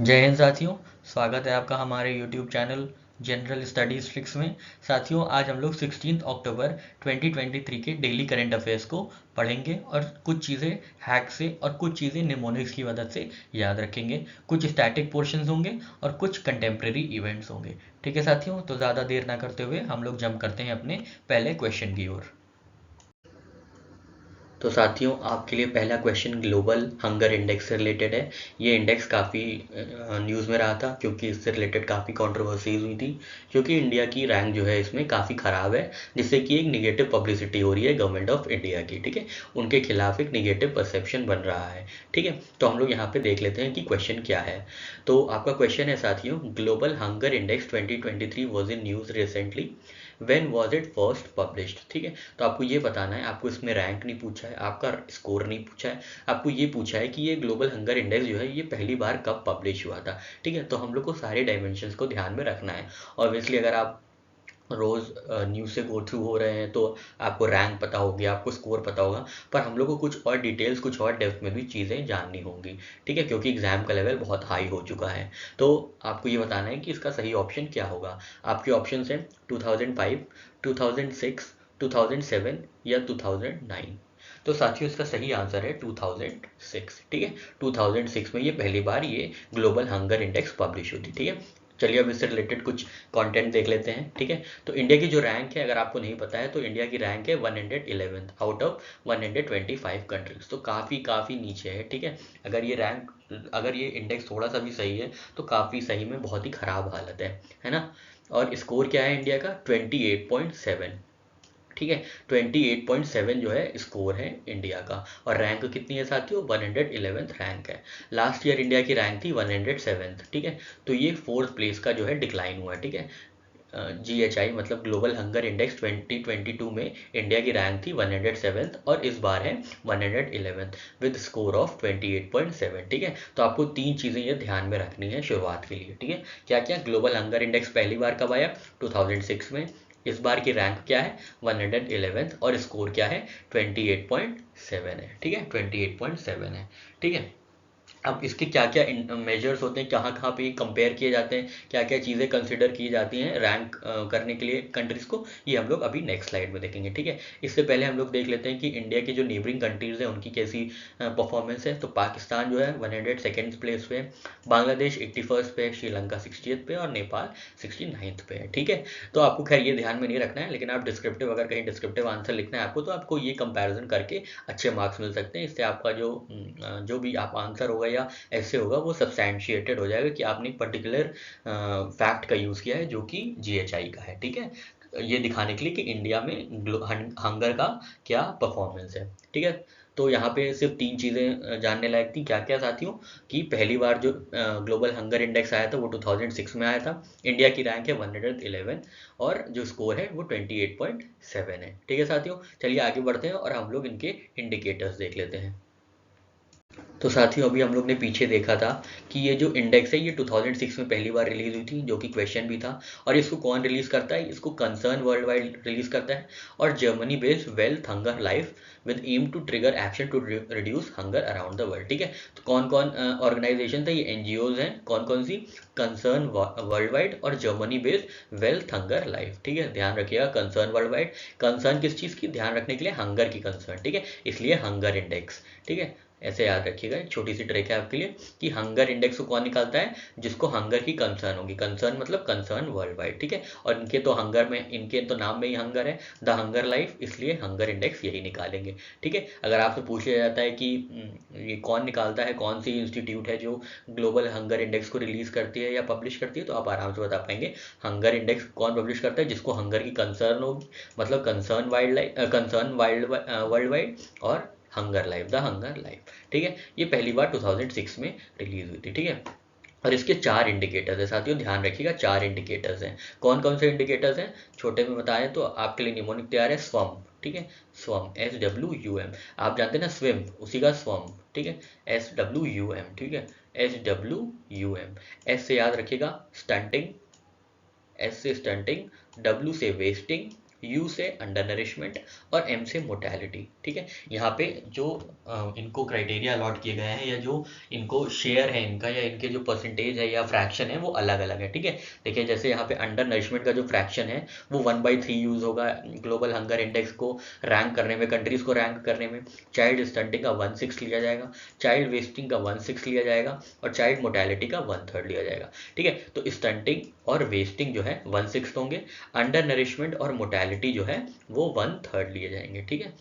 जय हिंद साथियों। स्वागत है आपका हमारे YouTube channel general studies tricks में। साथियों, आज हम लोग 16 अक्टूबर 2023 के डेली करंट अफेयर्स को पढ़ेंगे और कुछ चीज़ें हैक से और कुछ चीज़ें निमोनिक्स की मदद से याद रखेंगे। कुछ स्टैटिक पोर्शंस होंगे और कुछ कंटेम्प्रेरी इवेंट्स होंगे। ठीक है साथियों, तो ज़्यादा देर ना करते हुए हम लोग जंप करते हैं अपने पहले क्वेश्चन की ओर। तो साथियों, आपके लिए पहला क्वेश्चन ग्लोबल हंगर इंडेक्स से रिलेटेड है। ये इंडेक्स काफ़ी न्यूज़ में रहा था क्योंकि इससे रिलेटेड काफ़ी कंट्रोवर्सीज हुई थी, क्योंकि इंडिया की रैंक जो है इसमें काफ़ी ख़राब है, जिससे कि एक निगेटिव पब्लिसिटी हो रही है गवर्नमेंट ऑफ इंडिया की। ठीक है, उनके खिलाफ एक निगेटिव परसेप्शन बन रहा है। ठीक है, तो हम लोग यहाँ पे देख लेते हैं कि क्वेश्चन क्या है। तो आपका क्वेश्चन है साथियों, global hunger index 2023 was in news recently, when was it first published. ठीक है, तो आपको ये बताना है, आपको इसमें रैंक नहीं पूछा है, आपका स्कोर नहीं पूछा है, आपको ये पूछा है कि ये ग्लोबल हंगर इंडेक्स जो है ये पहली बार कब पब्लिश हुआ था। ठीक है, तो हम लोग को सारे डायमेंशंस को ध्यान में रखना है। ऑब्वियसली अगर आप रोज़ न्यूज़ से गो थ्रू हो रहे हैं तो आपको रैंक पता होगी, आपको स्कोर पता होगा, पर हम लोग को कुछ और डिटेल्स, कुछ और डेप्थ में भी चीज़ें जाननी होंगी। ठीक है, क्योंकि एग्ज़ाम का लेवल बहुत हाई हो चुका है। तो आपको ये बताना है कि इसका सही ऑप्शन क्या होगा। आपके ऑप्शंस हैं 2005, 2006, 2007 या 2009। तो साथियों, इसका सही आंसर है 2006। ठीक है, 2006 में ये पहली बार ये ग्लोबल हंगर इंडेक्स पब्लिश हुई थी। ठीक है, चलिए अब इससे रिलेटेड कुछ कंटेंट देख लेते हैं। ठीक है, तो इंडिया की जो रैंक है, अगर आपको नहीं पता है, तो इंडिया की रैंक है 111 आउट ऑफ 125 कंट्रीज, तो काफ़ी काफ़ी नीचे है। ठीक है, अगर ये इंडेक्स थोड़ा सा भी सही है तो काफ़ी सही में बहुत ही ख़राब हालत है ना। और स्कोर क्या है इंडिया का? 28.7। ठीक है, 28.7 जो है स्कोर है इंडिया का। और रैंक कितनी है साथियों? 111th रैंक है। लास्ट ईयर इंडिया की रैंक थी 107th। ठीक है, तो ये फोर्थ प्लेस का जो है डिक्लाइन हुआ है। ठीक है, GHI मतलब ग्लोबल हंगर इंडेक्स 2022 में इंडिया की रैंक थी 107th और इस बार है 111th विद स्कोर ऑफ 28.7। ठीक है, तो आपको तीन चीज़ें ये ध्यान में रखनी है शुरुआत के लिए। ठीक है, क्या क्या? ग्लोबल हंगर इंडेक्स पहली बार कब आया? 2006 में। इस बार की रैंक क्या है? 111th और स्कोर क्या है? 28.7 है। ठीक है, 28.7 है। ठीक है, अब इसके क्या क्या मेजर्स होते हैं, कहाँ कहाँ पे कंपेयर किए जाते हैं, क्या क्या चीज़ें कंसिडर की जाती हैं रैंक करने के लिए कंट्रीज़ को, ये हम लोग अभी नेक्स्ट स्लाइड में देखेंगे। ठीक है, इससे पहले हम लोग देख लेते हैं कि इंडिया की जो नेबरिंग कंट्रीज़ हैं उनकी कैसी परफॉर्मेंस है। तो पाकिस्तान जो है 102nd प्लेस पे है, बांग्लादेश 81st पे है, श्रीलंका 60th पे और नेपाल 69th पे है। ठीक है, तो आपको खैर ये ध्यान में नहीं रखना है, लेकिन आप डिस्क्रिप्टिव, अगर कहीं डिस्क्रिप्टिव आंसर लिखना है आपको, तो आपको ये कंपैरिजन करके अच्छे मार्क्स मिल सकते हैं। इससे आपका जो भी आप आंसर होगा या ऐसे होगा वो सब्सटैंशिएटेड हो जाएगा कि आपने एक पर्टिकुलर फैक्ट का यूज़ किया है जो कि GHI का है। ठीक है, ये दिखाने के लिए कि इंडिया में हंगर का क्या परफॉर्मेंस है। ठीक है, तो यहाँ पे सिर्फ तीन चीज़ें जानने लायक थी। क्या क्या साथियों? कि पहली बार जो ग्लोबल हंगर इंडेक्स आया था वो 2006 में आया था, इंडिया की रैंक है 111 और जो स्कोर है वो 28.7 है। ठीक है साथियों, चलिए आगे बढ़ते हैं और हम लोग इनके इंडिकेटर्स देख लेते हैं। तो साथियों, अभी हम लोग ने पीछे देखा था कि ये जो इंडेक्स है ये 2006 में पहली बार रिलीज हुई थी, जो कि क्वेश्चन भी था। और इसको कौन रिलीज करता है? इसको कंसर्न वर्ल्ड वाइड रिलीज करता है, और Germany based wealth hunger life with aim to trigger action to reduce hunger around the world. ठीक है, तो कौन कौन ऑर्गेनाइजेशन है? ये NGOs हैं। कौन कौन सी? कंसर्न वर्ल्ड वाइड और Germany based wealth hunger life. ठीक है, ध्यान रखिएगा, कंसर्न वर्ल्ड वाइड, कंसर्न किस चीज़ की? ध्यान रखने के लिए हंगर की कंसर्न। ठीक है, इसलिए हंगर इंडेक्स। ठीक है, ऐसे याद रखिएगा, एक छोटी सी ट्रिक है आपके लिए कि हंगर इंडेक्स को कौन निकालता है? जिसको हंगर की कंसर्न होगी। कंसर्न मतलब कंसर्न वर्ल्ड वाइड। ठीक है, और इनके तो हंगर में, इनके तो नाम में ही हंगर है, द हंगर लाइफ, इसलिए हंगर इंडेक्स यही निकालेंगे। ठीक है, अगर आपसे पूछ लिया जाता है कि ये कौन निकालता है, कौन सी इंस्टीट्यूट है जो ग्लोबल हंगर इंडेक्स को रिलीज करती है या पब्लिश करती है, तो आप आराम से बता पाएंगे। हंगर इंडेक्स कौन पब्लिश करता है? जिसको हंगर की कंसर्न होगी, मतलब concern wildlife, concern wild worldwide और hunger life, the hunger life. ठीक है, ये पहली बार 2006 में रिलीज हुई थी। ठीक है, और इसके चार इंडिकेटर्स हैं साथियों, ध्यान रखिएगा, चार इंडिकेटर्स हैं। कौन कौन से इंडिकेटर्स हैं? छोटे में बताएं तो आपके लिए निमोनिक तैयार है, स्वम। ठीक है, स्वम, SWUM, आप जानते हैं ना स्विम, उसी का स्वम। ठीक है, SWUM। ठीक है, SWUM। S से याद रखिएगा स्टंटिंग, S से स्टंटिंग, W से वेस्टिंग यू से अंडर नरिशमेंट और एम से मोर्टेलिटी। ठीक है, यहाँ पे जो इनको क्राइटेरिया अलॉट किए गए हैं या जो इनको शेयर है इनका या इनके जो परसेंटेज है या फ्रैक्शन है वो अलग अलग है। ठीक है, देखिए जैसे यहाँ पे अंडर नरिशमेंट का जो फ्रैक्शन है वो 1/3 यूज होगा ग्लोबल हंगर इंडेक्स को रैंक करने में, कंट्रीज को रैंक करने में। चाइल्ड स्टंटिंग का 1/6 लिया जाएगा, चाइल्ड वेस्टिंग का 1/6 लिया जाएगा और चाइल्ड मोर्टेलिटी का 1/3 लिया जाएगा। ठीक है, तो स्टंटिंग और वेस्टिंग जो है 1/6 होंगे, अंडर नरिशमेंट और मोर्टेलिटी जो है वो 1/3 लिए जाएंगे। ठीक है,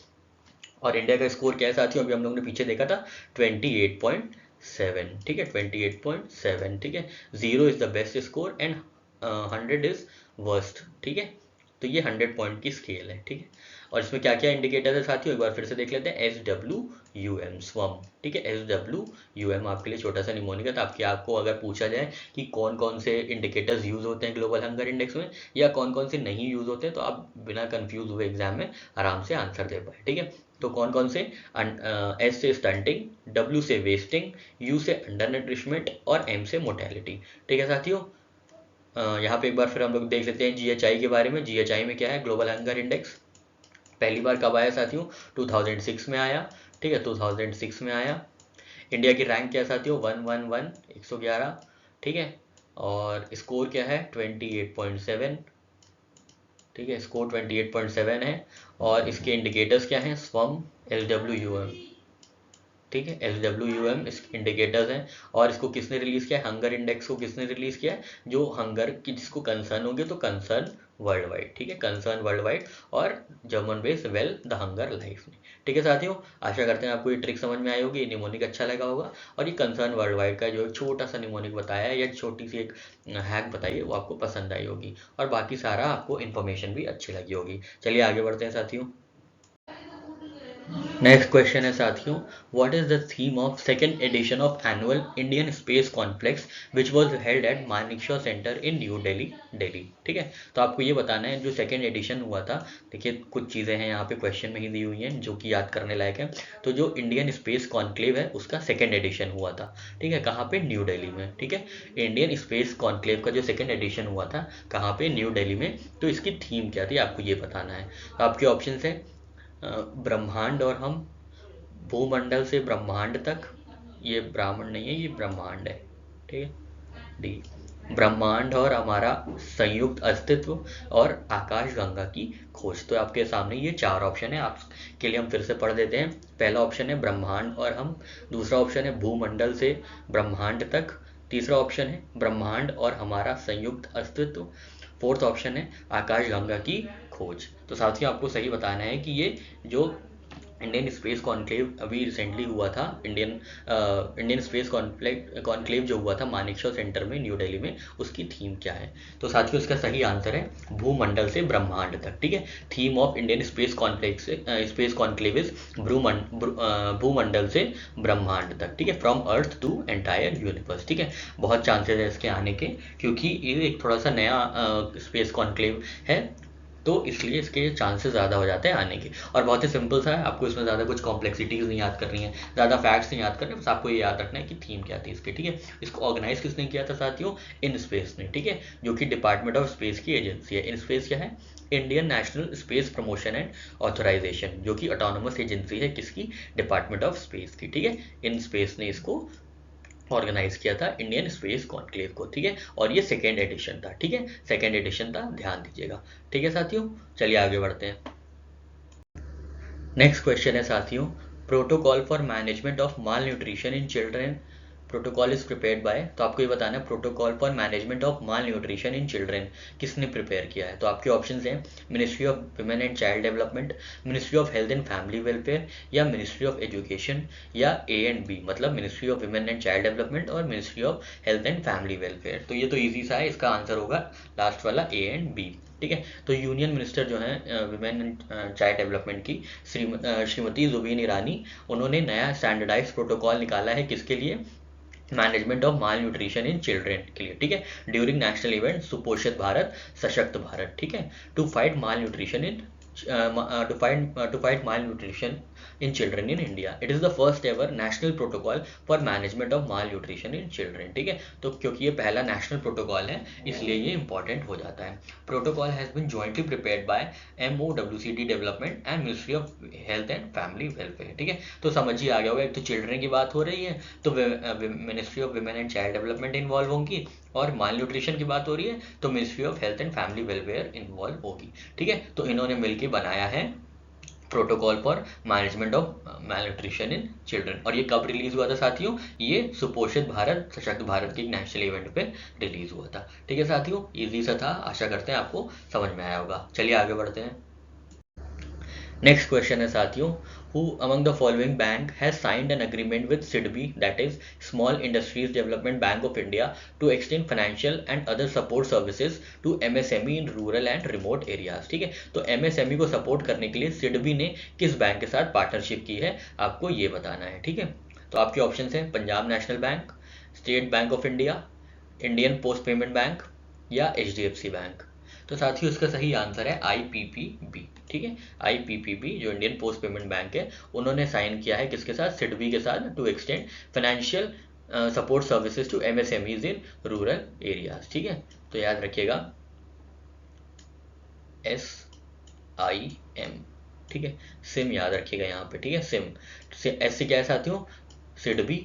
और इंडिया का स्कोर क्या है साथियों, अभी हम लोगों ने पीछे देखा था 28.7। ठीक है, 28.7। ठीक है, 0 is the best score and 100 is worst. ठीक है, तो ये 100 पॉइंट की स्केल है। ठीक है, और इसमें क्या क्या इंडिकेटर है साथियों, एक बार फिर से देख लेते हैं। SWUM स्वम। ठीक है, SWUM आपके लिए छोटा सा निमोनिक है, ताकि आपको अगर पूछा जाए कि कौन कौन से इंडिकेटर्स यूज होते हैं ग्लोबल हंगर इंडेक्स में या कौन कौन से नहीं यूज होते हैं, तो आप बिना कंफ्यूज हुए एग्जाम में आराम से आंसर दे पाए। ठीक है, तो कौन कौन से, एस से स्टंटिंग, W से वेस्टिंग, U से अंडर न्यूट्रिशमेंट और M से मोर्टेलिटी। ठीक है साथियों, यहाँ पे एक बार फिर हम लोग देख लेते हैं GHI के बारे में। GHI में क्या है, ग्लोबल हंगर इंडेक्स पहली बार कब आया साथियों, 2006 में आया। ठीक है, 2006 में आया। इंडिया की रैंक क्या है साथियों, 111 111। ठीक है, और स्कोर क्या है 28.7। ठीक है, स्कोर 28.7 है, और इसके इंडिकेटर्स क्या हैं, स्वम, SWUM। ठीक है, SWUM इस इंडिकेटर्स हैं, और इसको किसने रिलीज किया है, हंगर इंडेक्स को किसने रिलीज किया है, जो हंगर की जिसको कंसर्न होंगे, तो कंसर्न वर्ल्ड वाइड। ठीक है, कंसर्न वर्ल्ड वाइड और German base well the hunger life में। ठीक है साथियों, आशा करते हैं आपको ये ट्रिक समझ में आई होगी, निमोनिक अच्छा लगा होगा, और ये कंसर्न वर्ल्ड वाइड का जो एक छोटा सा निमोनिक बताया है या छोटी सी एक हैक बताई है वो आपको पसंद आई होगी, और बाकी सारा आपको इन्फॉर्मेशन भी अच्छी लगी होगी। चलिए आगे बढ़ते हैं साथियों। नेक्स्ट क्वेश्चन है साथियों, what is the theme of second edition of annual Indian space conflex which was held at Manekshaw centre in New Delhi, Delhi. ठीक है, तो आपको ये बताना है जो सेकेंड एडिशन हुआ था। देखिए कुछ चीज़ें हैं यहाँ पे क्वेश्चन में ही दी हुई हैं जो कि याद करने लायक है। तो जो इंडियन स्पेस कॉन्क्लेव है उसका सेकेंड एडिशन हुआ था। ठीक है, कहाँ पे, न्यू दिल्ली में। ठीक है, इंडियन स्पेस कॉन्क्लेव का जो सेकेंड एडिशन हुआ था कहाँ पे, न्यू दिल्ली में। तो इसकी थीम क्या थी आपको ये बताना है। तो आपके ऑप्शन है ब्रह्मांड और हम, भूमंडल से ब्रह्मांड तक, ये ब्राह्मण नहीं है ये ब्रह्मांड है। ठीक है, डी, ब्रह्मांड और हमारा संयुक्त अस्तित्व, और आकाश गंगा की खोज। तो आपके सामने ये 4 ऑप्शन है, आपके लिए हम फिर से पढ़ देते हैं। पहला ऑप्शन है ब्रह्मांड और हम, दूसरा ऑप्शन है भूमंडल से ब्रह्मांड तक, तीसरा ऑप्शन है ब्रह्मांड और हमारा संयुक्त अस्तित्व, फोर्थ ऑप्शन है आकाश गंगा की खोज। तो साथियों आपको सही बताना है कि ये जो इंडियन स्पेस कॉन्क्लेव अभी रिसेंटली हुआ था, इंडियन स्पेस कॉन्क्लेव जो हुआ था मानेकशॉ सेंटर में न्यू दिल्ली में, उसकी थीम क्या है। तो साथियों इसका सही आंसर है भूमंडल से ब्रह्मांड तक। ठीक है, theme of Indian space conflex space conclave is भूमंडल से ब्रह्मांड तक। ठीक है, from earth to entire universe. ठीक है, बहुत चांसेस है इसके आने के, क्योंकि ये एक थोड़ा सा नया स्पेस कॉन्क्लेव है, तो इसलिए इसके चांसेस ज़्यादा हो जाते हैं आने के। और बहुत ही सिंपल सा है, आपको इसमें ज़्यादा कुछ कॉम्प्लेक्सिटीज़ नहीं याद करनी है, ज़्यादा फैक्ट्स नहीं याद करने, बस आपको ये याद रखना है कि थीम क्या थी इसकी। ठीक है, इसको ऑर्गेनाइज किसने किया था साथियों, इन स्पेस ने। ठीक है, जो कि डिपार्टमेंट ऑफ स्पेस की एजेंसी है। इन स्पेस क्या है, Indian national space promotion and authorisation, जो कि ऑटोनोमस एजेंसी है किसकी, डिपार्टमेंट ऑफ स्पेस की। ठीक है, इन स्पेस ने इसको ऑर्गेनाइज किया था इंडियन स्पेस कॉन्क्लेव को। ठीक है, और ये सेकेंड एडिशन था। ठीक है, सेकेंड एडिशन था, ध्यान दीजिएगा। ठीक है साथियों, चलिए आगे बढ़ते हैं। नेक्स्ट क्वेश्चन है साथियों, protocol for management of malnutrition in children protocol is prepared by. तो आपको ये बताना है protocol for management of malnutrition in children किसने प्रिपेयर किया है। तो आपके ऑप्शंस हैं ministry of women and child development, ministry of health and family welfare, या मिनिस्ट्री ऑफ एजुकेशन, या A एंड B, मतलब ministry of women and child development और ministry of health and family welfare. तो ये तो easy सा है, इसका आंसर होगा लास्ट वाला A एंड B। ठीक है, तो यूनियन मिनिस्टर जो है वुमेन एंड चाइल्ड डेवलपमेंट की श्रीमती जुबीन ईरानी, उन्होंने नया स्टैंडर्डाइज प्रोटोकॉल निकाला है किसके लिए, management of malnutrition in children के लिए। ठीक है, ड्यूरिंग नेशनल इवेंट सुपोषित भारत सशक्त भारत। ठीक है, to fight malnutrition in to fight malnutrition in children in India. It is the first ever national protocol for management of malnutrition in children. ठीक है, तो क्योंकि ये पहला नेशनल प्रोटोकॉल है इसलिए ये इंपॉर्टेंट हो जाता है. Protocol has been jointly prepared by MOWCD development and ministry of health and family welfare. ठीक है, तो समझिए आ गया होगा, एक तो चिल्ड्रन की बात हो रही है तो ministry of women and child development involve होंगी, और माल न्यूट्रिशन की बात हो रही है तो ministry of health and family welfare involve होगी. ठीक है, तो इन्होंने मिलकर बनाया है protocol for management of malnutrition in children. और ये कब रिलीज हुआ था साथियों? ये सुपोषित भारत सशक्त भारत के एक नेशनल इवेंट पे रिलीज हुआ था. ठीक है साथियों, इजी सा था, आशा करते हैं आपको समझ में आया होगा. चलिए आगे बढ़ते हैं. नेक्स्ट क्वेश्चन है साथियों, who among the following bank has signed an agreement with SIDBI, that is Small Industries Development Bank of India, to extend financial and other support services to MSME in rural and remote areas. ठीक है, तो MSME को support करने के लिए SIDBI ने किस bank के साथ पार्टनरशिप की है आपको ये बताना है. ठीक है, तो आपके ऑप्शन हैं Punjab national bank, state bank of India, Indian post payment bank या HDFC बैंक. तो साथियों इसका सही आंसर है IPPB. ठीक है, IPPB जो इंडियन पोस्ट पेमेंट बैंक है उन्होंने साइन किया है किसके साथ? SIDBI के साथ, to extend financial support services to MSMEs in rural areas. ठीक है, तो याद रखिएगा SIM. ठीक है, सिम याद रखिएगा यहाँ पे. ठीक है, सिम. S से क्या है साथियों? SIDBI.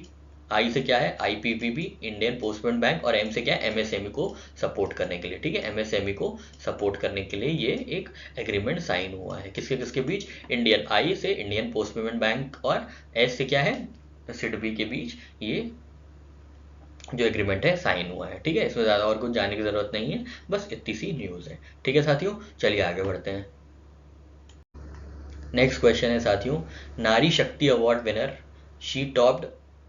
आई से क्या है? IPPB Indian post payment bank, और M से क्या है? MSME को सपोर्ट करने के लिए. ठीक है, MSME को सपोर्ट करने के लिए ये एक एग्रीमेंट साइन हुआ है किसके किसके बीच? इंडियन I से इंडियन पोस्ट पेमेंट बैंक, और S से क्या है? SIDBI के बीच ये जो एग्रीमेंट है साइन हुआ है. ठीक है, इसमें ज़्यादा और कुछ जानने की जरूरत नहीं है, बस इतनी सी न्यूज़ है. ठीक है साथियों, चलिए आगे बढ़ते हैं. नेक्स्ट क्वेश्चन है साथियों, Nari Shakti award winner she topped,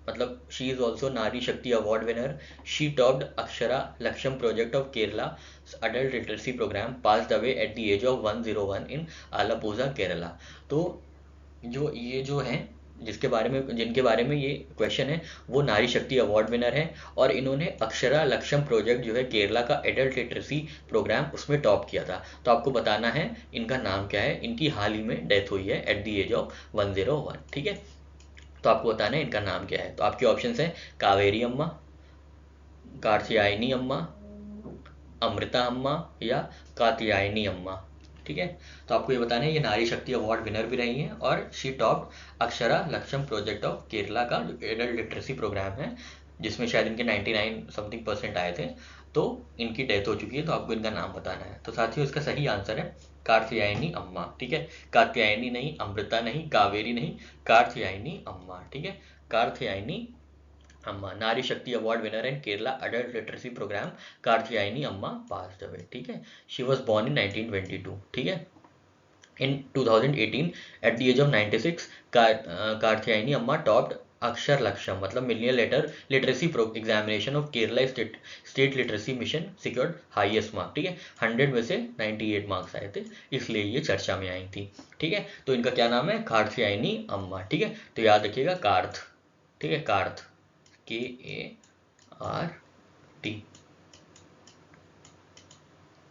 मतलब she is also Nari Shakti award winner, she topped Akshara Lakshyam project of Kerala adult literacy programme, passed away at the age of 101 in Alappuzha Kerala. तो ये जो है जिनके बारे में ये क्वेश्चन है वो नारी शक्ति अवार्ड विनर है, और इन्होंने अक्षरा लक्ष्यम प्रोजेक्ट जो है केरला का एडल्ट लिटरेसी प्रोग्राम उसमें टॉप किया था. तो आपको बताना है इनका नाम क्या है. इनकी हाल ही में डेथ हुई है एट द एज ऑफ 101. ठीक है, तो आपको बताना है इनका नाम क्या है. तो आपके ऑप्शंस हैं कावेरी अम्मा, कात्यायनी अम्मा, अमृता अम्मा या कात्यायनी अम्मा. ठीक है, तो आपको ये बताना है ये नारी शक्ति अवार्ड विनर भी रही हैं, और she top Akshara Lakshyam project of Kerala का जो एडल्ट लिटरेसी प्रोग्राम है जिसमें शायद इनके 99 समथिंग % आए थे, तो इनकी डेथ हो चुकी है. तो आपको इनका नाम बताना है. तो साथियों इसका सही आंसर है कात्यायनी अम्मा. ठीक है, कात्यायनी नहीं, अमृता नहीं, कावेरी नहीं, कात्यायनी अम्मा. ठीक है, Katyayani Amma, Nari Shakti award winner in Kerala adult literacy programme, Katyayani Amma passed away. ठीक है, शी वाज बोर्न इन 1922. ठीक है, in 2018 at the age of 96 Katyayani Amma topped Akshara Lakshyam, मतलब million literacy examination of Kerala state literacy mission, secured highest mark. ठीक है, 100 में से 98 मार्क्स आए थे, इसलिए ये चर्चा में आई थी. ठीक है, तो इनका क्या नाम है? कात्यायनी अम्मा. ठीक है, तो याद रखिएगा कार्थ. ठीक है, कार्थ, KART.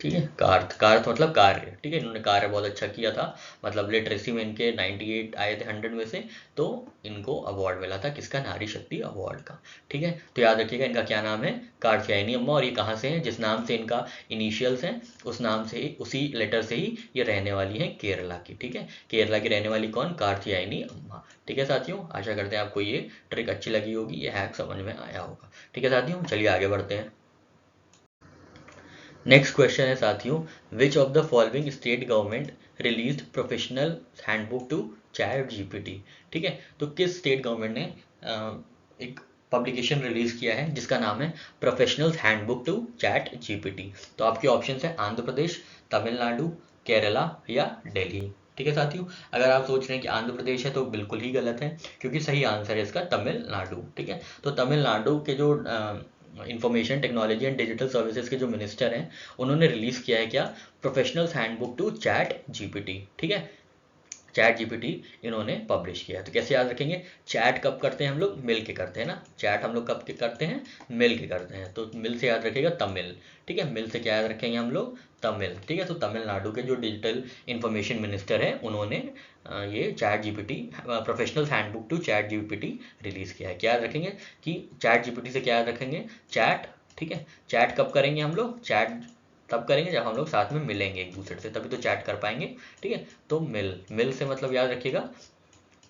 ठीक है, कार्थ मतलब कार्य. ठीक है, इन्होंने कार्य बहुत अच्छा किया था, मतलब लिटरेसी में इनके 98 आए थे 100 में से, तो इनको अवार्ड मिला था किसका? नारी शक्ति अवार्ड का. ठीक है, तो याद रखिएगा इनका क्या नाम है? कात्यायनी अम्मा. और ये कहाँ से हैं? जिस नाम से इनका इनिशियल्स हैं उस नाम से ही, उसी लेटर से ही ये रहने वाली हैं केरला की. ठीक है, केरला की रहने वाली कौन? कात्यायनी अम्मा. ठीक है साथियों, आशा करते हैं आपको ये ट्रिक अच्छी लगी होगी, ये हैक समझ में आया होगा. ठीक है साथियों, चलिए आगे बढ़ते हैं. नेक्स्ट क्वेश्चन है साथियों, which of the following state government released professional handbook to chat GPT. ठीक है, तो किस स्टेट गवर्नमेंट ने एक पब्लिकेशन रिलीज किया है जिसका नाम है professional handbook to chat GPT. तो आपके ऑप्शंस हैं आंध्र प्रदेश, तमिलनाडु, केरला या दिल्ली. ठीक है साथियों, अगर आप सोच रहे हैं कि आंध्र प्रदेश है तो बिल्कुल ही गलत है, क्योंकि सही आंसर है इसका तमिलनाडु. ठीक है, तो तमिलनाडु के जो information technology and digital services के जो मिनिस्टर हैं उन्होंने रिलीज किया है क्या? Professionals handbook to chat GPT. ठीक है, चैट जीपीटी इन्होंने पब्लिश किया है। तो कैसे याद रखेंगे, चैट कब करते हैं हम लोग, मिल के करते हैं ना, चैट हम लोग कब के करते हैं, मिल के करते हैं। तो मिल से याद रखिएगा तमिल, ठीक है, मिल से क्या याद रखेंगे हम लोग, तमिल, ठीक है। तो तमिलनाडु के जो डिजिटल इंफॉर्मेशन मिनिस्टर है उन्होंने ये chat GPT professional handbook to chat GPT release किया है। क्या याद रखेंगे कि चैट जीपीटी से क्या याद रखेंगे, चैट, ठीक है। चैट कब करेंगे हम लोग, चैट तब करेंगे जब हम लोग साथ में मिलेंगे एक दूसरे से, तभी तो चैट कर पाएंगे, ठीक है। तो मिल से मतलब याद रखिएगा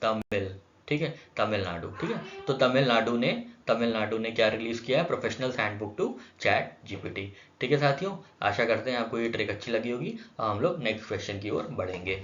तमिल, ठीक है, तमिलनाडु, ठीक है। तो तमिलनाडु ने क्या रिलीज किया है, professional handbook to chat GPT, ठीक है साथियों। आशा करते हैं आपको ये ट्रिक अच्छी लगी होगी। हम लोग नेक्स्ट क्वेश्चन की ओर बढ़ेंगे।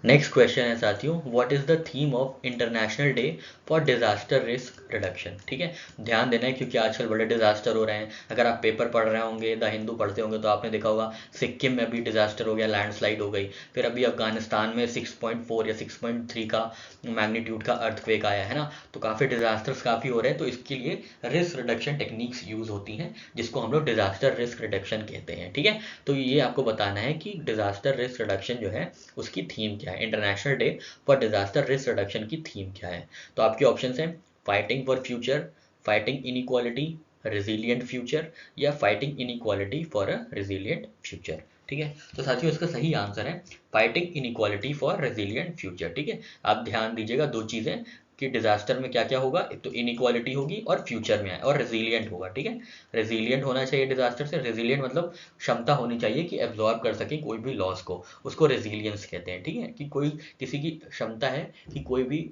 नेक्स्ट क्वेश्चन है साथियों, what is the theme of international day for disaster risk reduction, ठीक है। ध्यान देना है क्योंकि आजकल बड़े डिजास्टर हो रहे हैं। अगर आप पेपर पढ़ रहे होंगे, द हिंदू पढ़ते होंगे, तो आपने देखा होगा सिक्किम में अभी डिजास्टर हो गया, लैंडस्लाइड हो गई। फिर अभी अफगानिस्तान में 6.4 या 6.3 का मैग्नीट्यूड का अर्थक्वेक आया है ना। तो काफ़ी डिजास्टर्स काफ़ी हो रहे हैं। तो इसके लिए रिस्क रिडक्शन टेक्निक्स यूज होती हैं, जिसको हम लोग डिजास्टर रिस्क रिडक्शन कहते हैं, ठीक है। तो ये आपको बताना है कि डिजास्टर रिस्क रिडक्शन जो है उसकी थीम क्या है, international day for disaster risk reduction की थीम क्या है। तो आपके ऑप्शंस हैं fighting for future, fighting inequality, resilient future, या fighting inequality for a resilient future, ठीक है। तो साथियों इसका सही आंसर है fighting inequality for resilient future, ठीक है। आप ध्यान दीजिएगा दो चीजें कि डिजास्टर में क्या क्या होगा, एक तो इनइक्वालिटी होगी और फ्यूचर में है, और रेजिलिएंट होगा, ठीक है। रेजिलिएंट होना चाहिए डिजास्टर से, रेजिलिएंट मतलब क्षमता होनी चाहिए कि एब्जॉर्ब कर सके कोई भी लॉस को, उसको रेजिलियंस कहते हैं, ठीक है। कि कोई किसी की क्षमता है कि कोई भी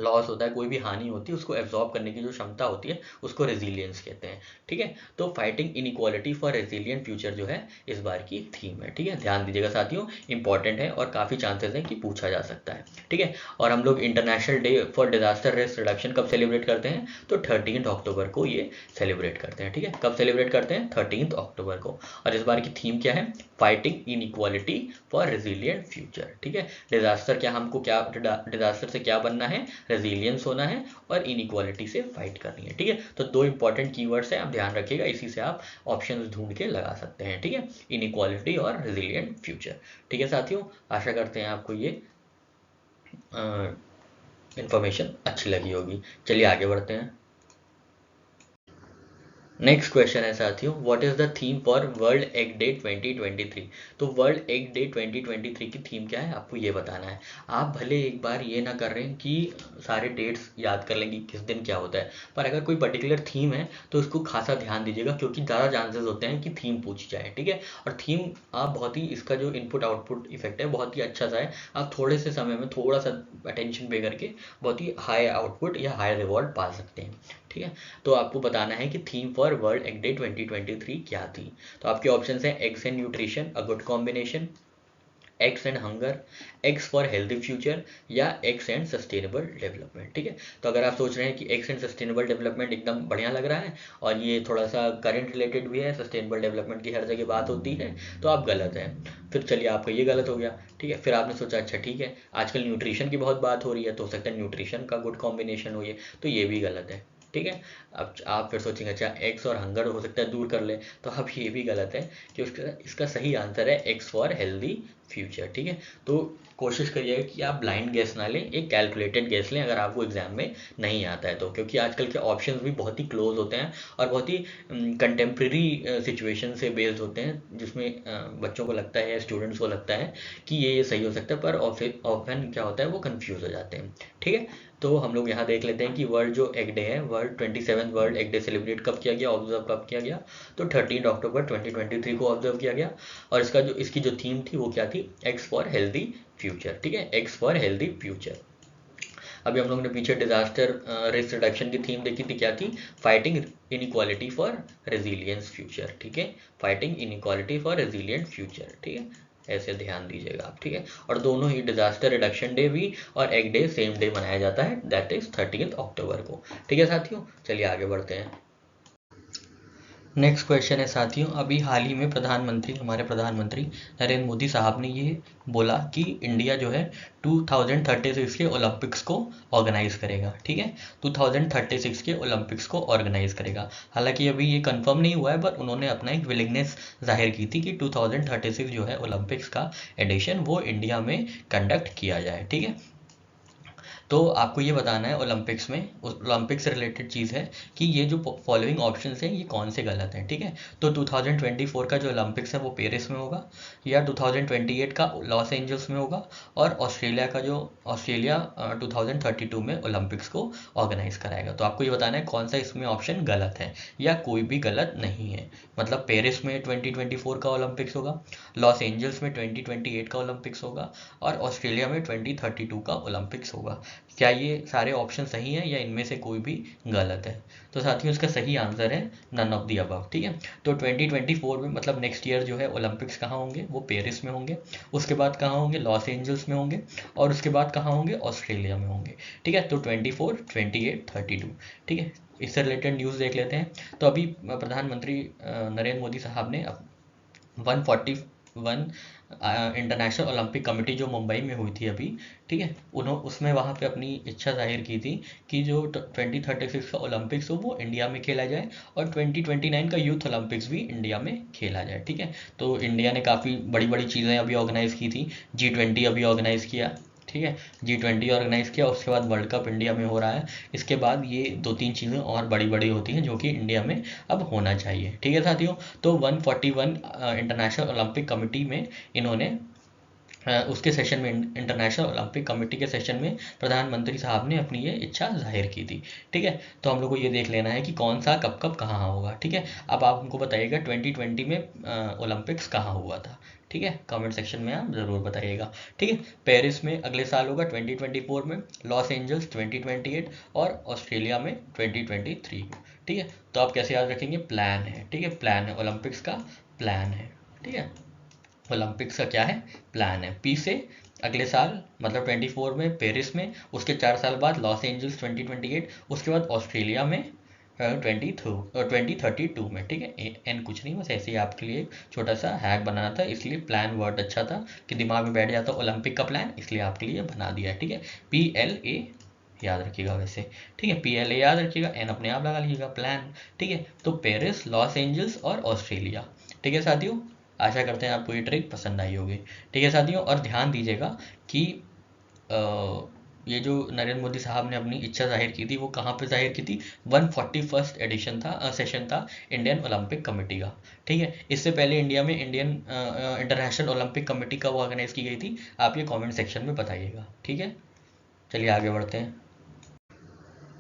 लॉस होता है, कोई भी हानि होती है, उसको एब्जॉर्ब करने की जो क्षमता होती है उसको रेजिलियंस कहते हैं, ठीक है। तो fighting inequality for resilient future जो है इस बार की थीम है, ठीक है। ध्यान दीजिएगा साथियों, इंपॉर्टेंट है और काफ़ी चांसेस हैं कि पूछा जा सकता है, ठीक है। और हम लोग international day for disaster risk reduction कब सेलिब्रेट करते हैं, तो 13 अक्टूबर को ये सेलिब्रेट करते हैं, ठीक है। कब सेलिब्रेट करते हैं, 13 अक्टूबर को। और इस बार की थीम क्या है, fighting inequality for resilient future, ठीक है। डिजास्टर क्या हमको क्या डिजास्टर से क्या बनना है, रेजिलियंस होना है और इनइक्वालिटी से फाइट करनी है, ठीक है। तो दो इंपॉर्टेंट कीवर्ड्स हैं, आप ध्यान रखिएगा, इसी से आप ऑप्शंस ढूंढ के लगा सकते हैं, ठीक है। इनइक्वालिटी और रेजिलियंट फ्यूचर, ठीक है साथियों। आशा करते हैं आपको ये इंफॉर्मेशन अच्छी लगी होगी। चलिए आगे बढ़ते हैं। नेक्स्ट क्वेश्चन है साथियों, what is the theme for world egg day 2023। तो वर्ल्ड एग डे 2023 की थीम क्या है, आपको ये बताना है। आप भले एक बार ये ना कर रहे हैं कि सारे डेट्स याद कर लेंगे किस दिन क्या होता है, पर अगर कोई पर्टिकुलर थीम है तो उसको खासा ध्यान दीजिएगा, क्योंकि ज़्यादा चांसेस होते हैं कि थीम पूछी जाए, ठीक है। और थीम आप बहुत ही, इसका जो इनपुट आउटपुट इफेक्ट है बहुत ही अच्छा सा है। आप थोड़े से समय में थोड़ा सा अटेंशन पे करके बहुत ही हाई आउटपुट या हाई रिवॉर्ड पा सकते हैं, ठीक है। तो आपको बताना है कि theme for world egg day 2023 क्या थी। तो आपके ऑप्शन हैं eggs and nutrition a good combination, x and hunger, x for healthy future, या एक्स एंड सस्टेनेबल डेवलपमेंट, ठीक है। तो अगर आप सोच रहे हैं कि एक्स एंड सस्टेनेबल डेवलपमेंट एकदम बढ़िया लग रहा है और ये थोड़ा सा करंट रिलेटेड भी है, सस्टेनेबल डेवलपमेंट की हर जगह बात होती है, तो आप गलत हैं। फिर चलिए आपका ये गलत हो गया, ठीक है। फिर आपने सोचा अच्छा ठीक है आजकल न्यूट्रिशन की बहुत बात हो रही है, तो हो सकता है न्यूट्रिशन का गुड कॉम्बिनेशन हो ये, तो ये भी गलत है, ठीक है। अब आप फिर सोचेंगे अच्छा एक्स और हंगर हो सकता है दूर कर ले, तो अब ये भी गलत है कि इसका सही आंसर है एक्स फॉर हेल्दी फ्यूचर, ठीक है। तो कोशिश करिएगा कि आप ब्लाइंड गेस ना लें, एक कैलकुलेटेड गेस लें अगर आपको एग्जाम में नहीं आता है तो, क्योंकि आजकल के ऑप्शंस भी बहुत ही क्लोज होते हैं और बहुत ही कंटेम्प्रेरी सिचुएशन से बेस्ड होते हैं, जिसमें बच्चों को लगता है या स्टूडेंट्स को लगता है कि ये सही हो सकता है, पर ऑफन क्या होता है वो कंफ्यूज हो जाते हैं, ठीक है। तो हम लोग यहाँ देख लेते हैं कि वर्ल्ड जो एग डे है, world 27 world egg day celebrate कब किया गया, ऑब्जर्व कब किया गया, तो 13 अक्टूबर 2023 को ऑब्जर्व किया गया। और इसकी जो थीम थी वो क्या थी, एक्स फॉर हेल्दी फ्यूचर, ठीक है, एक्स फॉर हेल्दी फ्यूचर। अभी हम लोगों ने पीछे डिजास्टर रिस्क रिडक्शन की थीम देखी थी, क्या थी, fighting inequality for resilience future, ठीक है, fighting inequality for resilient future, ठीक है। ऐसे ध्यान दीजिएगा आप, ठीक है। और दोनों ही डिजास्टर रिडक्शन डे भी और एग डे सेम डे मनाया जाता है, दैट इज 13 अक्टूबर को, ठीक है साथियों। चलिए आगे बढ़ते हैं। नेक्स्ट क्वेश्चन है साथियों, अभी हाल ही में हमारे प्रधानमंत्री नरेंद्र मोदी साहब ने ये बोला कि इंडिया जो है 2036 के ओलंपिक्स को ऑर्गेनाइज करेगा। ठीक है, 2036 के ओलंपिक्स को ऑर्गेनाइज करेगा। हालांकि अभी ये कंफर्म नहीं हुआ है, पर उन्होंने अपना एक विलिंगनेस जाहिर की थी कि 2036 जो है ओलंपिक्स का एडिशन वो इंडिया में कंडक्ट किया जाए। ठीक है, तो आपको ये बताना है ओलंपिक्स से रिलेटेड चीज़ है कि ये जो फॉलोइंग ऑप्शंस हैं ये कौन से गलत हैं। ठीक है, तो 2024 का जो ओलंपिक्स है वो पेरिस में होगा, या 2028 का लॉस एंजल्स में होगा, और ऑस्ट्रेलिया 2032 में ओलंपिक्स को ऑर्गेनाइज कराएगा। तो आपको ये बताना है कौन सा इसमें ऑप्शन गलत है, या कोई भी गलत नहीं है। मतलब पेरिस में 2024 का ओलंपिक्स होगा, लॉस एंजल्स में 2028 का ओलंपिक्स होगा, और ऑस्ट्रेलिया में 2032 का ओलंपिक्स होगा। क्या ये सारे ऑप्शन सही हैं या इनमें से कोई भी गलत है? तो साथियों इसका सही आंसर है नन ऑफ दी अबव। ठीक है, तो 2024 में मतलब नेक्स्ट ईयर जो है ओलंपिक्स कहाँ होंगे, वो पेरिस में होंगे, उसके बाद कहाँ होंगे, लॉस एंजल्स में होंगे, और उसके बाद कहाँ होंगे, ऑस्ट्रेलिया में होंगे। ठीक है, तो 24, 28, 32। ठीक है, इससे रिलेटेड न्यूज़ देख लेते हैं। तो अभी प्रधानमंत्री नरेंद्र मोदी साहब ने 141 इंटरनेशनल ओलंपिक कमेटी जो मुंबई में हुई थी अभी, ठीक है, उसमें वहाँ पे अपनी इच्छा जाहिर की थी कि जो 2036 का ओलंपिक्स हो वो इंडिया में खेला जाए, और 2029 का यूथ ओलंपिक्स भी इंडिया में खेला जाए। ठीक है, तो इंडिया ने काफ़ी बड़ी बड़ी चीज़ें अभी ऑर्गेनाइज़ की थी। G20 अभी ऑर्गेनाइज़ किया। ठीक है, G20 ऑर्गेनाइज़ किया, उसके बाद वर्ल्ड कप इंडिया में हो रहा है। इसके बाद ये 2-3 चीज़ें और बड़ी बड़ी होती हैं जो कि इंडिया में अब होना चाहिए। ठीक है साथियों, तो 141 इंटरनेशनल ओलंपिक कमेटी में इन्होंने उसके सेशन में इंटरनेशनल ओलंपिक कमेटी के सेशन में प्रधानमंत्री साहब ने अपनी ये इच्छा जाहिर की थी। ठीक है, तो हम लोग को ये देख लेना है कि कौन सा कब कब कहाँ होगा। ठीक है, अब आप हमको बताइएगा 2020 में ओलंपिक्स कहाँ हुआ था। ठीक है, कमेंट सेक्शन में आप ज़रूर बताइएगा। ठीक है, पेरिस में अगले साल होगा 2024 में, लॉस एंजल्स 2028, और ऑस्ट्रेलिया में 2023 में। ठीक है, तो आप कैसे याद रखेंगे, प्लान है। ठीक है, प्लान है, ओलंपिक्स का प्लान है। ठीक है, ओलंपिक्स का क्या है, प्लान है। पी से अगले साल मतलब 24 में पेरिस में, उसके 4 साल बाद लॉस एंजल्स 2028, उसके बाद ऑस्ट्रेलिया में 2032 में। ठीक है, एन कुछ नहीं, बस ऐसे ही आपके लिए एक छोटा सा हैक बनाना था, इसलिए प्लान वर्ड अच्छा था कि दिमाग में बैठ जाता ओलंपिक का प्लान, इसलिए आपके लिए बना दिया है। ठीक है, PLA याद रखिएगा वैसे। ठीक है, PLA याद रखिएगा, एन अपने आप लगा लीजिएगा, प्लान। ठीक है, तो पेरिस, लॉस एंजल्स और ऑस्ट्रेलिया। ठीक है साथियों, आशा करते हैं आपको ये ट्रिक पसंद आई होगी। ठीक है साथियों, और ध्यान दीजिएगा कि ये जो नरेंद्र मोदी साहब ने अपनी इच्छा जाहिर की थी वो कहाँ पे जाहिर की थी, 141st एडिशन था, सेशन था इंडियन ओलंपिक कमेटी का। ठीक है, इससे पहले इंडिया में इंटरनेशनल ओलंपिक कमेटी कब ऑर्गेनाइज की गई थी, आप ये कमेंट सेक्शन में बताइएगा। ठीक है, चलिए आगे बढ़ते हैं।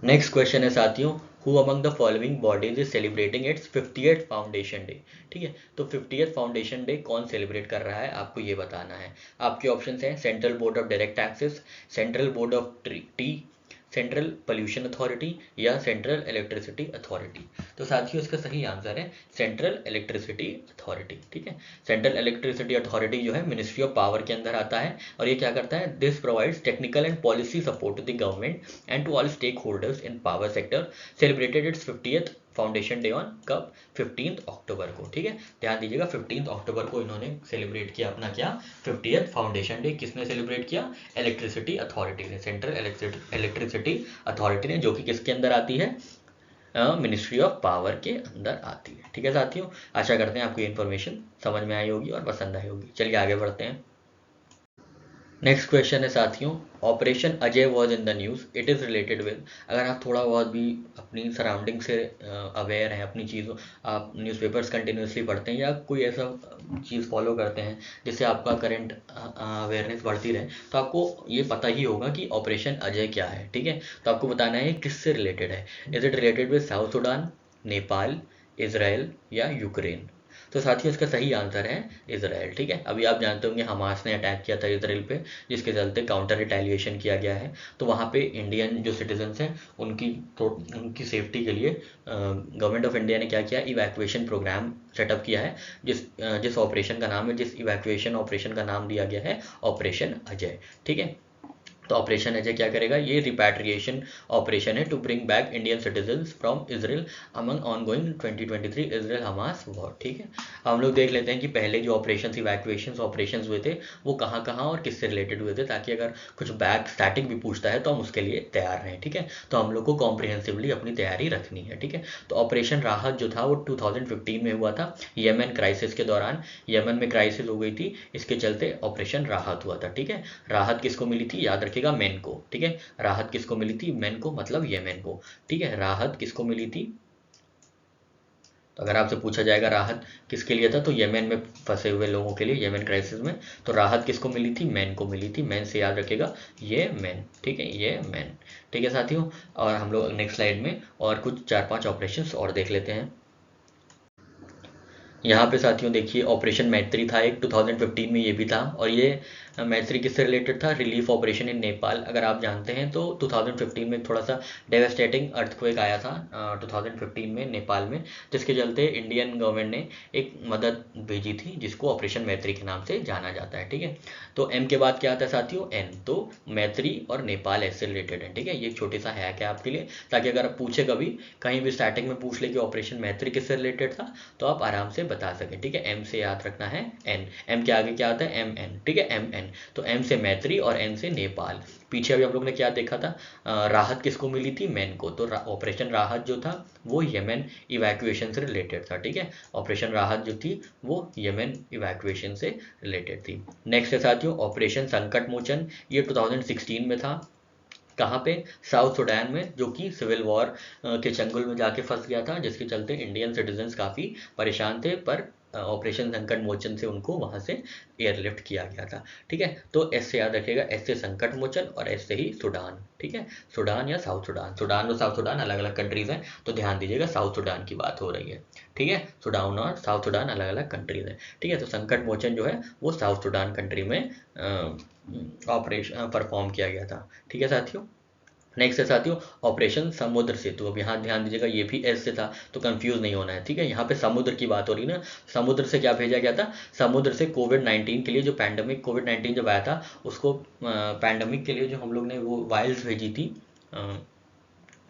नेक्स्ट क्वेश्चन है साथियों, who among the following bodies is celebrating it's 50th foundation day. ठीक है, तो 50th फाउंडेशन डे कौन सेलिब्रेट कर रहा है, आपको ये बताना है। आपके ऑप्शंस हैं central board of direct taxes, central board of T, central pollution authority, या सेंट्रल इलेक्ट्रिसिटी अथॉरिटी। तो साथियों इसका सही आंसर है सेंट्रल इलेक्ट्रिसिटी अथॉरिटी। ठीक है, सेंट्रल इलेक्ट्रिसिटी अथॉरिटी जो है मिनिस्ट्री ऑफ पावर के अंदर आता है, और ये क्या करता है, this provides technical and policy support to the government and to all stake holders in power sector, celebrated its 50th foundation day on कब, 15 अक्टूबर को। ठीक है, ध्यान दीजिएगा 15 अक्टूबर को इन्होंने सेलिब्रेट किया अपना क्या, 50th फाउंडेशन डे। किसने सेलिब्रेट किया, इलेक्ट्रिसिटी अथॉरिटी ने, सेंट्रल इलेक्ट्रिसिटी अथॉरिटी ने, जो कि किसके अंदर आती है, मिनिस्ट्री ऑफ पावर के अंदर आती है। ठीक है साथियों, आशा करते हैं आपको ये इन्फॉर्मेशन समझ में आई होगी और पसंद आई होगी। चलिए आगे बढ़ते हैं। नेक्स्ट क्वेश्चन है साथियों, operation Ajay was in the news, it is related with. अगर आप थोड़ा बहुत भी अपनी सराउंडिंग से अवेयर हैं, अपनी चीज़ों, आप न्यूज़पेपर्स कंटिन्यूसली पढ़ते हैं या कोई ऐसा चीज़ फॉलो करते हैं जिससे आपका करंट अवेयरनेस बढ़ती रहे, तो आपको ये पता ही होगा कि ऑपरेशन अजय क्या है। ठीक है, तो आपको बताना है किससे रिलेटेड है। Is it related with south Sudan, Nepal, Israel या यूक्रेन। तो साथियों इसका सही आंसर है इजराइल। ठीक है, अभी आप जानते होंगे हमास ने अटैक किया था इजराइल पे, जिसके चलते काउंटर रिटेलिएशन किया गया है। तो वहाँ पे इंडियन जो सिटीजन्स हैं उनकी सेफ्टी के लिए गवर्नमेंट ऑफ इंडिया ने क्या किया, इवैक्यूएशन प्रोग्राम सेटअप किया है, जिस ऑपरेशन का नाम है, जिस इवैक्यूएशन ऑपरेशन का नाम दिया गया है ऑपरेशन अजय। ठीक है, तो ऑपरेशन अजय क्या करेगा, ये रिपैट्रिएशन ऑपरेशन है to bring back Indian citizens from Israel among ongoing 2023 Israel Hamas war. ठीक है, हम लोग देख लेते हैं कि पहले जो ऑपरेशन इवैक्यूएशन ऑपरेशन हुए थे वो कहाँ कहाँ और किससे रिलेटेड हुए थे, ताकि अगर कुछ बैक स्टैटिक भी पूछता है तो हम उसके लिए तैयार रहें। ठीक है, तो हम लोग को कॉम्प्रिहेंसिवली अपनी तैयारी रखनी है। ठीक है, तो ऑपरेशन राहत जो था वो 2015 में हुआ था, यमन क्राइसिस के दौरान। यमन में क्राइसिस हो गई थी, इसके चलते ऑपरेशन राहत हुआ था। ठीक है, राहत किसको मिली थी, याद रखिएगा, मेन को। ठीक है, राहत किसको मिली थी, मेन को, मतलब येमेन को। ठीक है, राहत किसको मिली थी, तो अगर आपसे पूछा जाएगा राहत किसके लिए था, तो येमेन में फंसे हुए लोगों के लिए, येमेन क्राइसिस में। तो राहत किसको मिली थी, मैन को मिली थी, मैन से याद रखेगा ये मैन। ठीक है, ये मैन। ठीक है साथियों, और हम लोग नेक्स्ट स्लाइड में और कुछ 4-5 ऑपरेशंस और देख लेते हैं। यहाँ पे साथियों देखिए, ऑपरेशन मैत्री था एक, 2015 में ये भी था, और ये मैत्री किससे रिलेटेड था, रिलीफ ऑपरेशन इन नेपाल। अगर आप जानते हैं तो 2015 में थोड़ा सा डेवास्टेटिंग अर्थक्वेक आया था 2015 में नेपाल में, जिसके चलते इंडियन गवर्नमेंट ने एक मदद भेजी थी जिसको ऑपरेशन मैत्री के नाम से जाना जाता है। ठीक है, तो एम के बाद क्या आता है साथियों, एन। तो मैत्री और नेपाल ऐसे रिलेटेड है। ठीक है, ये एक छोटी सा हैक है आपके लिए, ताकि अगर आप पूछे कभी कहीं भी स्टार्टिंग में पूछ ले कि ऑपरेशन मैत्री किससे रिलेटेड था, तो आप आराम से बता सकें। ठीक है, एम से याद रखना है एन, एम के आगे क्या आता है, एम एन। ठीक है, एम एन। तो एम से मैत्री और एन से नेपाल। पीछे अभी हम लोग ने क्या देखा था, राहत किसको मिली थी, मैन को। तो ऑपरेशन राहत जो था वो येमेन इवैक्यूएशन से रिलेटेड था। ठीक है, ऑपरेशन राहत जो थी वो येमेन इवैक्यूएशन से रिलेटेड थी। नेक्स्ट है साथियों ऑपरेशन संकट मोचन, ये 2016 में था। कहाँ पे, साउथ सुडान में, जो कि सिविल वॉर के चंगुल में जाके फंस गया था, जिसके चलते इंडियन सिटीजन्स काफ़ी परेशान थे, पर ऑपरेशन संकट मोचन से उनको वहाँ से एयरलिफ्ट किया गया था। ठीक है, तो एस से याद रखिएगा, एस से संकट मोचन और एस से ही सुडान। ठीक है, सुडान या साउथ सुडान, सुडान और साउथ सुडान अलग अलग कंट्रीज हैं, तो ध्यान दीजिएगा साउथ सुडान की बात हो रही है। ठीक है, सुडान और साउथ सुडान अलग अलग कंट्रीज हैं। ठीक है, तो संकट मोचन जो है वो साउथ सुडान कंट्री में ऑपरेशन परफॉर्म किया गया था। ठीक है साथियों, नेक्स्ट है साथियों ऑपरेशन समुद्र सेतु। अब यहाँ ध्यान दीजिएगा, ये भी एस से था, तो कंफ्यूज नहीं होना है। ठीक है, यहाँ पे समुद्र की बात हो रही ना, समुद्र से क्या भेजा गया था, समुद्र से कोविड-19 के लिए, जो पैंडमिक कोविड-19 जब आया था उसको पैंडमिक के लिए जो हम लोग ने वो वायल्स भेजी थी,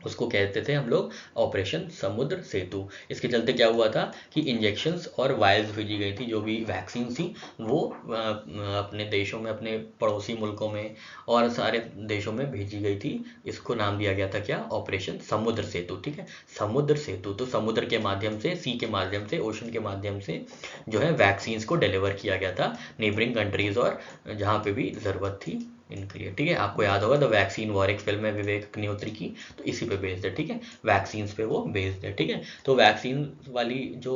उसको कहते थे हम लोग ऑपरेशन समुद्र सेतु। इसके चलते क्या हुआ था कि इंजेक्शंस और वायल्स भेजी गई थी, जो भी वैक्सीन थी वो अपने देशों में, अपने पड़ोसी मुल्कों में और सारे देशों में भेजी गई थी। इसको नाम दिया गया था क्या, ऑपरेशन समुद्र सेतु। ठीक है, समुद्र सेतु, तो समुद्र के माध्यम से, सी के माध्यम से, ओशन के माध्यम से जो है वैक्सीन्स को डिलीवर किया गया था नेबरिंग कंट्रीज और जहाँ पे भी ज़रूरत थी इनके लिए। ठीक है, आपको याद होगा द वैक्सीन वॉर, एक फिल्म है विवेक अग्निहोत्री की, तो इसी पे बेस्ड है। ठीक है, वैक्सीन्स पे वो बेस्ड है। ठीक है, तो वैक्सीन वाली जो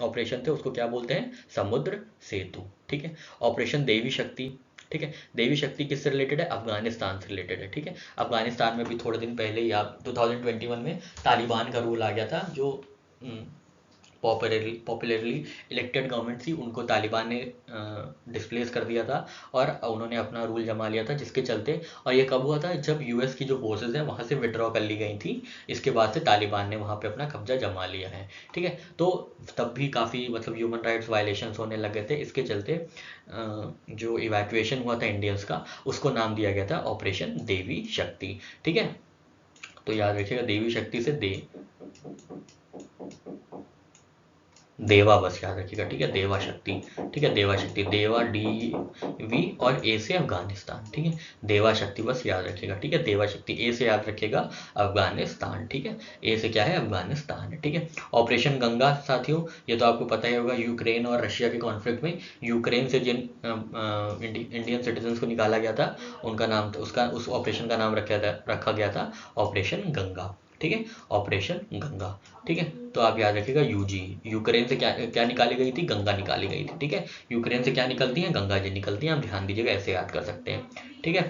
ऑपरेशन थे उसको क्या बोलते हैं, समुद्र सेतु। ठीक है, ऑपरेशन देवी शक्ति। ठीक है, देवी शक्ति किससे रिलेटेड है, अफगानिस्तान से रिलेटेड है। ठीक है, अफगानिस्तान में भी थोड़े दिन पहले ही, आप 2021 में तालिबान का रूल आ गया था, जो पॉपुलरली इलेक्टेड गवर्नमेंट थी, उनको तालिबान ने डिस्प्लेस कर दिया था और उन्होंने अपना रूल जमा लिया था, जिसके चलते, और ये कब हुआ था, जब यूएस की जो फोर्सेज हैं वहाँ से विड्रॉ कर ली गई थी, इसके बाद से तालिबान ने वहाँ पे अपना कब्जा जमा लिया है। ठीक है, तो तब भी काफ़ी मतलब ह्यूमन राइट्स वायलेशंस होने लगे थे, इसके चलते जो इवैक्यूएशन हुआ था इंडियंस का, उसको नाम दिया गया था ऑपरेशन देवी शक्ति। ठीक है, तो याद रखिएगा, देवी शक्ति से देवा, बस याद रखिएगा। ठीक है, देवा शक्ति। ठीक है, देवा शक्ति, देवा डी वी और ए से अफगानिस्तान। ठीक है, देवा शक्ति बस याद रखिएगा। ठीक है, देवा शक्ति, ए से याद रखिएगा अफगानिस्तान। ठीक है, ए से क्या है, अफगानिस्तान है। ठीक है, ऑपरेशन गंगा साथियों, ये तो आपको पता ही होगा, यूक्रेन और रशिया के कॉन्फ्लिक्ट में यूक्रेन से जिन इंडियन सिटीजन्स को निकाला गया था, उनका नाम, उस ऑपरेशन का नाम रखा गया था ऑपरेशन गंगा। ठीक है, ऑपरेशन गंगा। ठीक है, तो आप याद रखिएगा यूजी, यूक्रेन से क्या क्या निकाली गई थी, गंगा निकाली गई थी। ठीक है, यूक्रेन से क्या निकलती है, गंगा जी निकलती हैं, आप ध्यान दीजिएगा, ऐसे याद कर सकते हैं। ठीक है,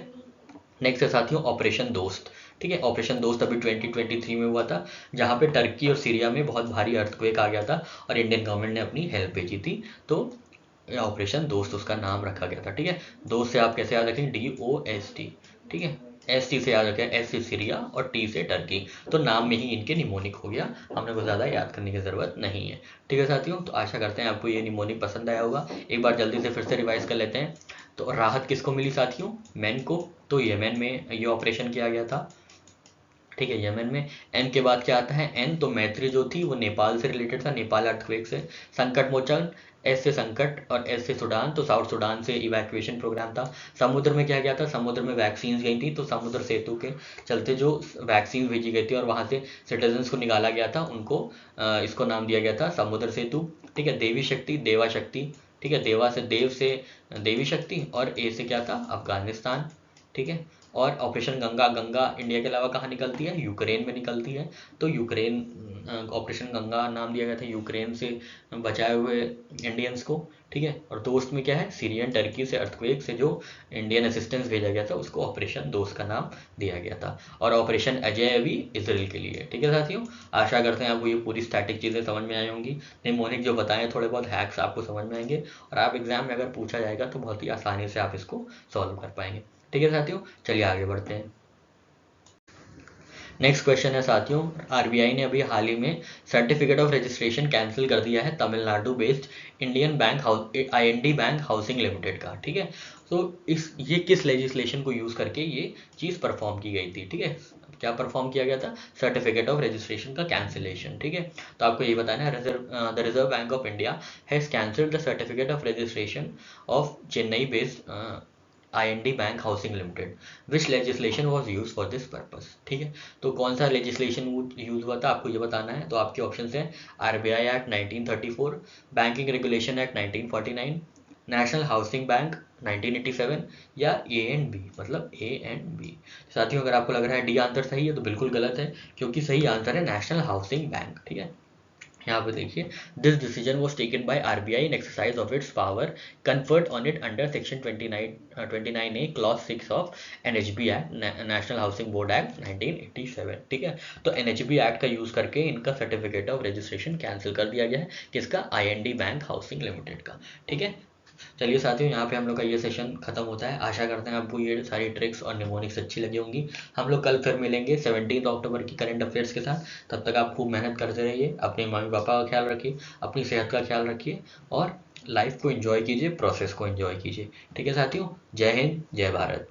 नेक्स्ट है साथियों ऑपरेशन दोस्त। ठीक है, ऑपरेशन दोस्त अभी 2023 में हुआ था, जहाँ पे टर्की और सीरिया में बहुत भारी अर्थक्वेक आ गया था और इंडियन गवर्नमेंट ने अपनी हेल्प भेजी थी, तो ऑपरेशन दोस्त उसका नाम रखा गया था। ठीक है, दोस्त से आप कैसे याद रखेंगे, DOST। ठीक है, ST से याद रखें, S से सीरिया और T से टर्की, तो नाम में ही इनके निमोनिक हो गया, हमने को ज़्यादा याद करने की ज़रूरत नहीं है। ठीक है साथियों, तो आशा करते हैं आपको ये निमोनिक पसंद आया होगा। एक बार जल्दी से फिर से रिवाइज कर लेते हैं। तो राहत किसको मिली साथियों? मैन को। तो यमन में ये ऑपरेशन किया गया था, ठीक है, यमन में। एन के बाद क्या आता है? एन तो मैत्री जो थी वो नेपाल से रिलेटेड था, नेपाल अर्थक्वेक से। संकट मोचन, एस से संकट और एस से सूडान, तो साउथ सूडान से इवैक्यूएशन प्रोग्राम था। समुद्र में क्या गया था? समुद्र में वैक्सीन गई थी, तो समुद्र सेतु के चलते जो वैक्सीन भेजी गई थी और वहां से सिटीजन्स को निकाला गया था, उनको इसको नाम दिया गया था समुद्र सेतु, ठीक है। देवी शक्ति, देवा शक्ति, ठीक है, देवा से देव से देवी शक्ति, और ए से क्या था? अफगानिस्तान, ठीक है। और ऑपरेशन गंगा, गंगा इंडिया के अलावा कहाँ निकलती है? यूक्रेन में निकलती है, तो यूक्रेन ऑपरेशन गंगा नाम दिया गया था, यूक्रेन से बचाए हुए इंडियंस को, ठीक है। और दोस्त में क्या है? सीरियन टर्की से अर्थक्वेक से जो इंडियन असिस्टेंस भेजा गया था उसको ऑपरेशन दोस्त का नाम दिया गया था। और ऑपरेशन अजय अभी इसराइल के लिए, ठीक है साथियों। आशा करते हैं आपको ये पूरी स्टैटिक चीज़ें समझ में आई होंगी। निमोनिक जो बताएं थोड़े बहुत हैक्स आपको समझ में आएंगे, और आप एग्जाम में अगर पूछा जाएगा तो बहुत ही आसानी से आप इसको सॉल्व कर पाएंगे, ठीक है साथियों। चलिए आगे बढ़ते हैं। नेक्स्ट क्वेश्चन है साथियों, आरबीआई ने अभी हाल ही में सर्टिफिकेट ऑफ रजिस्ट्रेशन कैंसिल कर दिया है Tamil Nadu based Indian bank IND bank housing limited का, ठीक है। तो ये किस लेजिस्लेशन को यूज करके ये चीज परफॉर्म की गई थी, ठीक है। क्या परफॉर्म किया गया था? सर्टिफिकेट ऑफ रजिस्ट्रेशन का कैंसिलेशन, ठीक है। तो आपको ये बताना है, the reserve bank of India has cancelled the certificate of registration of Chennai based IND bank housing limited, which legislation was use for this purpose, ठीक है। तो कौन सा लेजिस्लेशन यूज हुआ था आपको ये बताना है। तो आपके ऑप्शन हैं RBI act 1934, banking regulation act 1949, national housing bank 1987, या ए एंड बी, मतलब ए एंड बी। साथियों अगर आपको लग रहा है डी आंसर सही है तो बिल्कुल गलत है, क्योंकि सही आंसर है नेशनल हाउसिंग बैंक, ठीक है। यहाँ पे देखिए, this decision was taken by RBI in exercise of its power conferred on it under section 29A clause 6 of NHB act, national housing board act 1987, ठीक है। तो एनएचबी एक्ट का यूज करके इनका सर्टिफिकेट ऑफ रजिस्ट्रेशन कैंसिल कर दिया गया है, किसका? आईएनडी बैंक हाउसिंग लिमिटेड का, ठीक है। चलिए साथियों, यहाँ पे हम लोग का ये सेशन खत्म होता है। आशा करते हैं आपको ये सारी ट्रिक्स और निमोनिक्स अच्छी लगी होंगी। हम लोग कल फिर मिलेंगे 17 अक्टूबर की करंट अफेयर्स के साथ। तब तक आप खूब मेहनत करते रहिए, अपने मम्मी पापा का ख्याल रखिए, अपनी सेहत का ख्याल रखिए, और लाइफ को एंजॉय कीजिए, प्रोसेस को एंजॉय कीजिए, ठीक है साथियों। जय हिंद, जय भारत।